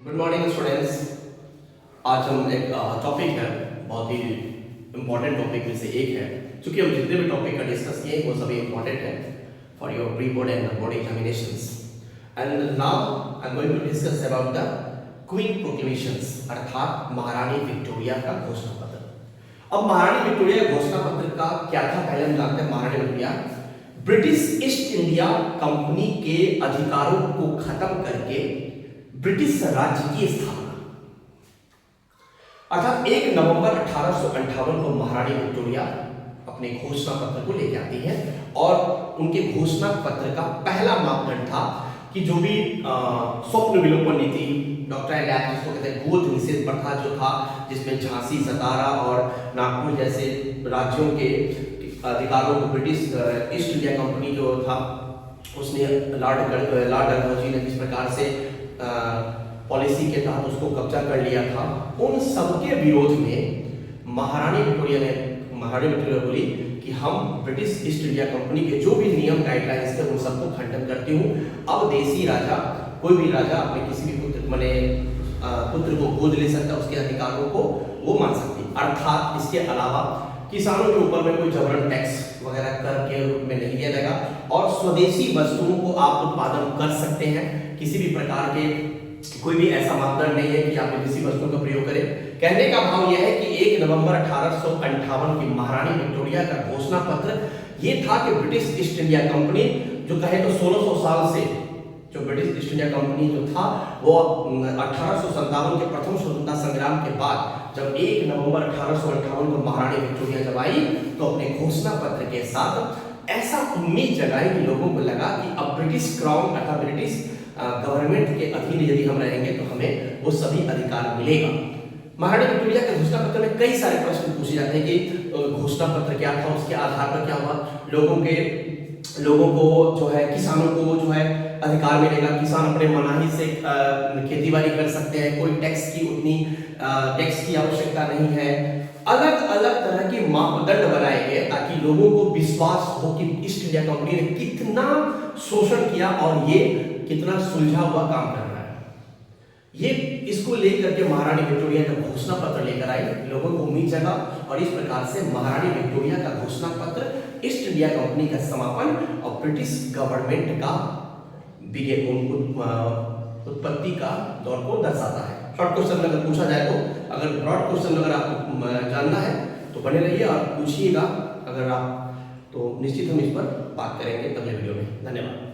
Good morning students. आज हम एक टॉपिक है, बहुत ही इम्पोर्टेंट टॉपिक में से एक है। क्योंकि हम जितने भी टॉपिक का डिस्कस किए वो सभी इम्पोर्टेंट है for your pre board and board examinations. And now I am going to discuss about the queen proclamations, अर्थात महारानी विक्टोरिया का घोषणा पत्र। अब महारानी विक्टोरिया घोषणा पत्र का क्या था, पहले हम जानते हैं। महारानी Victoria British east India company के अधिकारों को खत्म करके ब्रिटिश राज्य की स्थापना, अर्थात 1 नवंबर 1858 को महारानी विक्टोरिया अपने घोषणा पत्र को लेकर आती है। और उनके घोषणा पत्र का पहला मापदंड था कि जो भी स्वप्न विलोपन नीति, डॉक्टर एंड एक्ट जिसको कहते हैं, गोद निषेध प्रथा जो था, जिसमें झांसी, सतारा और नागपुर जैसे राज्यों के अधिकारों को ब्रिटिश ईस्ट इंडिया कंपनी जो था उसने लॉर्ड डलहौजी ने किस प्रकार से पॉलिसी के तहत उसको कब्जा कर लिया था, उन सबके विरोध में महारानी विक्टोरिया बोली कि हम ब्रिटिश ईस्ट इंडिया कंपनी के जो भी नियम गाइडलाइंस थे उन सबको खंडन करती हूँ। अब देसी राजा, कोई भी राजा अपने किसी भी पुत्र को गोद ले सकता, उसके अधिकारों को वो मान सकती। अर्थात इसके अलावा किसानों के ऊपर में कोई जबरन टैक्स वगैरह कर के रूप में नहीं लिया जाएगा और स्वदेशी वस्तुओं को आप उत्पादन कर सकते हैं। किसी भी प्रकार के कोई भी ऐसा मापदंड नहीं है कि आप विदेशी वस्तुओं का प्रयोग करें। कहने का भाव यह है कि 1 नवंबर 1858 की महारानी विक्टोरिया का घोषणा पत्र ये था कि ब्रिटिश ईस्ट इंडिया कंपनी, जो कहे तो 1600 साल से जो ब्रिटिश ईस्ट इंडिया कंपनी जो था वो 1857 के प्रथम स्वतंत्रता संग्राम के बाद जब 1 नवंबर 1858 को महारानी विक्टोरिया जब आई तो अपने घोषणा पत्र के साथ ऐसा उम्मीद जगाई कि लोगों को लगा कि अब ब्रिटिश क्राउन अर्थात ब्रिटिश गवर्नमेंट के अधीन यदि हम रहेंगे तो हमें वो सभी अधिकार मिलेगा। महारानी विक्टोरिया के घोषणा पत्र में कई सारे प्रश्न पूछे जाते हैं कि घोषणा पत्र क्या था, उसके आधार पर क्या हुआ, लोगों को जो है, किसानों को जो है अधिकार मिलेगा, किसान अपने मनाही से खेतीबाड़ी कर सकते हैं, कोई टैक्स की आवश्यकता नहीं है। अलग अलग तरह के मापदंड बनाए गए ताकि लोगों को विश्वास हो कि ईस्ट इंडिया कंपनी ने कितना शोषण किया और ये कितना सुलझा हुआ काम कर रहा है। ये इसको लेकर के महारानी विक्टोरिया का घोषणा पत्र लेकर आई, लोगों को उम्मीद जगा और इस प्रकार से महारानी विक्टोरिया का घोषणा पत्र ईस्ट इंडिया कंपनी का समापन और ब्रिटिश गवर्नमेंट का उत्पत्ति का दौर को दर्शाता है। शॉर्ट क्वेश्चन अगर पूछा जाए तो, अगर ब्रॉड क्वेश्चन अगर आपको जानना है तो बने रहिए और पूछिएगा, अगर आप तो निश्चित हम इस पर बात करेंगे अगले वीडियो में। धन्यवाद।